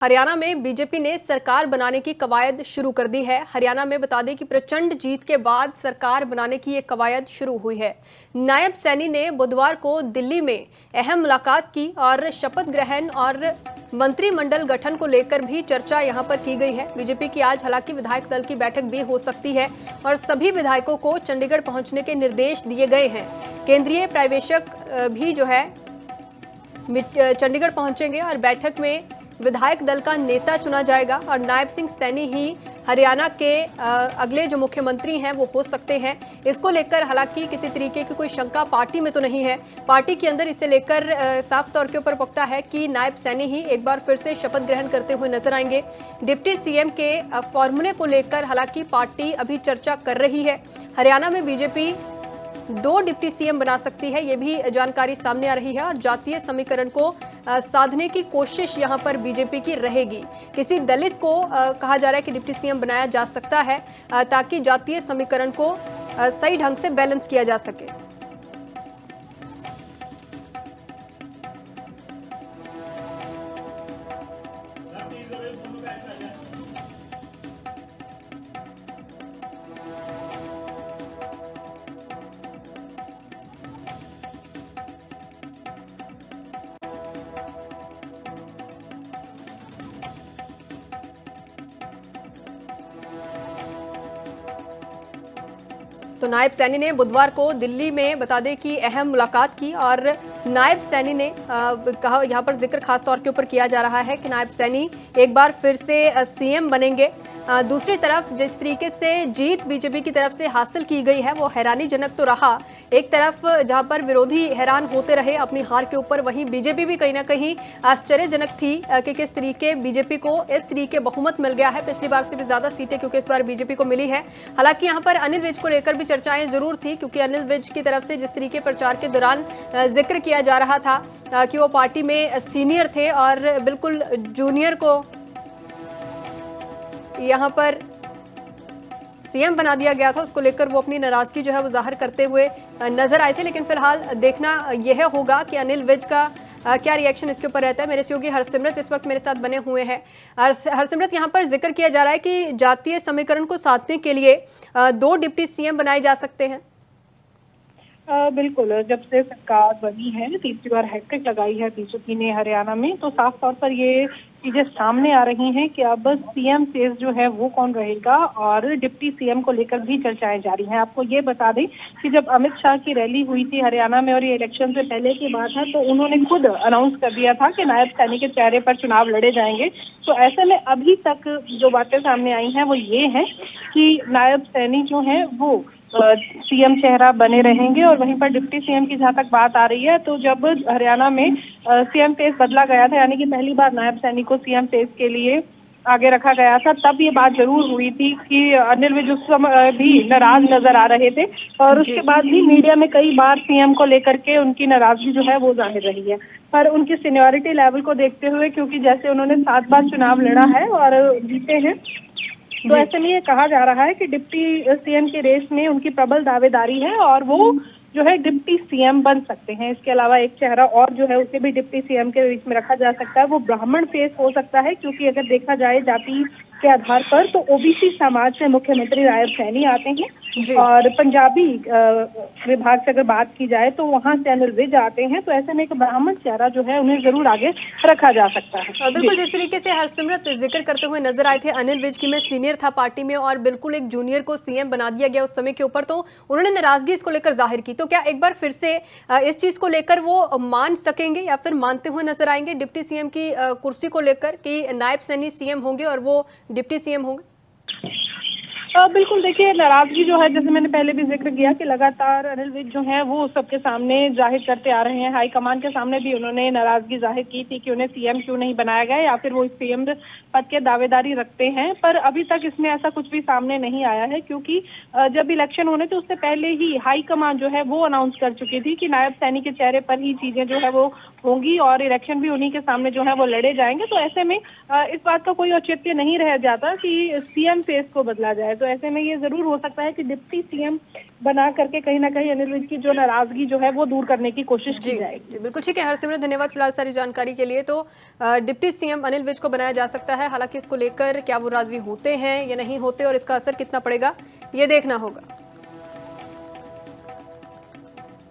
हरियाणा में बीजेपी ने सरकार बनाने की कवायद शुरू कर दी है। हरियाणा में बता दें कि प्रचंड जीत के बाद सरकार बनाने की ये कवायद शुरू हुई है। नायब सैनी ने बुधवार को दिल्ली में अहम मुलाकात की और शपथ ग्रहण और मंत्रिमंडल गठन को लेकर भी चर्चा यहां पर की गई है। बीजेपी की आज हालांकि विधायक दल की बैठक भी हो सकती है और सभी विधायकों को चंडीगढ़ पहुंचने के निर्देश दिए गए हैं। केंद्रीय पर्यवेक्षक भी जो है चंडीगढ़ पहुंचेंगे और बैठक में विधायक दल का नेता चुना जाएगा और नायब सिंह सैनी ही हरियाणा के अगले जो मुख्यमंत्री हैं वो हो सकते हैं। इसको लेकर हालांकि किसी तरीके की कोई शंका पार्टी में तो नहीं है। पार्टी के अंदर इसे लेकर साफ तौर के ऊपर पुख्ता है कि नायब सैनी ही एक बार फिर से शपथ ग्रहण करते हुए नजर आएंगे। डिप्टी सीएम के फॉर्मूले को लेकर हालांकि पार्टी अभी चर्चा कर रही है। हरियाणा में बीजेपी 2 डिप्टी सीएम बना सकती है, ये भी जानकारी सामने आ रही है और जातीय समीकरण को साधने की कोशिश यहां पर बीजेपी की रहेगी। किसी दलित को कहा जा रहा है कि डिप्टी सीएम बनाया जा सकता है ताकि जातीय समीकरण को सही ढंग से बैलेंस किया जा सके। तो नायब सैनी ने बुधवार को दिल्ली में बता दें कि अहम मुलाकात की और नायब सैनी ने कहा, यहाँ पर जिक्र खास तौर के ऊपर किया जा रहा है कि नायब सैनी एक बार फिर से सीएम बनेंगे। दूसरी तरफ जिस तरीके से जीत बीजेपी की तरफ से हासिल की गई है वो हैरानीजनक तो रहा। एक तरफ जहां पर विरोधी हैरान होते रहे अपनी हार के ऊपर, वहीं बीजेपी भी कहीं ना कहीं आश्चर्यजनक थी कि किस तरीके बीजेपी को इस तरीके बहुमत मिल गया है। पिछली बार से भी ज्यादा सीटें क्योंकि इस बार बीजेपी को मिली है। हालांकि यहाँ पर अनिल विज को लेकर भी चर्चाएं जरूर थी क्योंकि अनिल विज की तरफ से जिस तरीके प्रचार के दौरान जिक्र किया जा रहा था कि वो पार्टी में सीनियर थे और बिल्कुल जूनियर को यहाँ पर सीएम बना दिया गया था, उसको लेकर वो अपनी नाराजगी जो है वो जाहिर करते हुए नजर आए थे। लेकिन फिलहाल देखना यह होगा कि अनिल विज का क्या रिएक्शन इसके ऊपर रहता है। मेरे सहयोगी हरसिमरत इस वक्त मेरे साथ बने हुए हैं। हरसिमरत, यहाँ पर जिक्र किया जा रहा है कि जातीय समीकरण को साधने के लिए 2 डिप्टी सीएम बनाए जा सकते हैं। बिल्कुल, जब से सरकार बनी है, तीसरी बार हैट्रिक लगाई है बीजेपी ने हरियाणा में, तो साफ तौर पर ये चीजें सामने आ रही हैं कि अब सीएम फेस जो है वो कौन रहेगा और डिप्टी सीएम को लेकर भी चर्चाएं जारी हैं। आपको ये बता दें कि जब अमित शाह की रैली हुई थी हरियाणा में और ये इलेक्शन से पहले की बात है, तो उन्होंने खुद अनाउंस कर दिया था कि नायब सैनी के चेहरे पर चुनाव लड़े जाएंगे। तो ऐसे में अभी तक जो बातें सामने आई हैं वो ये है कि नायब सैनी जो है वो सीएम चेहरा बने रहेंगे और वहीं पर डिप्टी सीएम की जहां तक बात आ रही है, तो जब हरियाणा में सीएम फेस बदला गया था, यानी कि पहली बार नायब सैनी को सीएम फेस के लिए आगे रखा गया था, तब ये बात जरूर हुई थी कि अनिल विज उस समय भी नाराज नजर आ रहे थे और उसके बाद भी मीडिया में कई बार सीएम को लेकर के उनकी नाराजगी जो है वो जाहिर रही है। पर उनकी सीनियरिटी लेवल को देखते हुए, क्योंकि जैसे उन्होंने 7 बार चुनाव लड़ा है और जीते हैं, तो ऐसे में ये कहा जा रहा है कि डिप्टी सीएम के रेस में उनकी प्रबल दावेदारी है और वो जो है डिप्टी सीएम बन सकते हैं। इसके अलावा एक चेहरा और जो है उसे भी डिप्टी सीएम के बीच में रखा जा सकता है, वो ब्राह्मण फेस हो सकता है, क्योंकि अगर देखा जाए जाति के आधार पर तो ओबीसी समाज से मुख्यमंत्री नायब सैनी आते हैं और पंजाबी विभाग से अगर बात की जाए तो वहां से अनिल विज आते हैं। तो ऐसे में एक ब्राह्मण चेहरा जो है उन्हें जरूर आगे रखा जा सकता है। बिल्कुल, जिस तरीके से हरसिमरत जिक्र करते हुए नजर आए थे अनिल विज की, मैं सीनियर था पार्टी में और बिल्कुल एक जूनियर को सीएम बना दिया गया उस समय के ऊपर, तो उन्होंने नाराजगी इसको लेकर जाहिर की। तो क्या एक बार फिर से इस चीज को लेकर वो मान सकेंगे या फिर मानते हुए नजर आएंगे डिप्टी सीएम की कुर्सी को लेकर कि नायब सैनी सीएम होंगे और वो डिप्टी सीएम होंगे? बिल्कुल, देखिए नाराजगी जो है, जैसे मैंने पहले भी जिक्र किया कि लगातार अनिल विज जो है वो सबके सामने जाहिर करते आ रहे हैं। हाईकमान के सामने भी उन्होंने नाराजगी जाहिर की थी कि उन्हें सीएम क्यों नहीं बनाया गया या फिर वो सीएम पद के दावेदारी रखते हैं, पर अभी तक इसमें ऐसा कुछ भी सामने नहीं आया है, क्योंकि जब इलेक्शन होने थे उससे पहले ही हाईकमान जो है वो अनाउंस कर चुकी थी कि नायब सैनी के चेहरे पर ही चीजें जो है वो होंगी और इलेक्शन भी उन्हीं के सामने जो है वो लड़े जाएंगे। तो ऐसे में इस बात का कोई औचित्य नहीं रह जाता कि सीएम फेस को बदला जाए। तो ऐसे में ये जरूर हो सकता है कि डिप्टी सीएम बना करके कहीं ना कहीं अनिल विज की जो नाराजगी जो है वो दूर करने की कोशिश की जाएगी। जी, बिल्कुल ठीक है हरसिमरत, धन्यवाद फिलहाल सारी जानकारी के लिए। तो डिप्टी सीएम अनिल विज को बनाया जा सकता है, हालांकि इसको लेकर क्या वो राजी होते हैं या नहीं होते और इसका असर कितना पड़ेगा ये देखना होगा।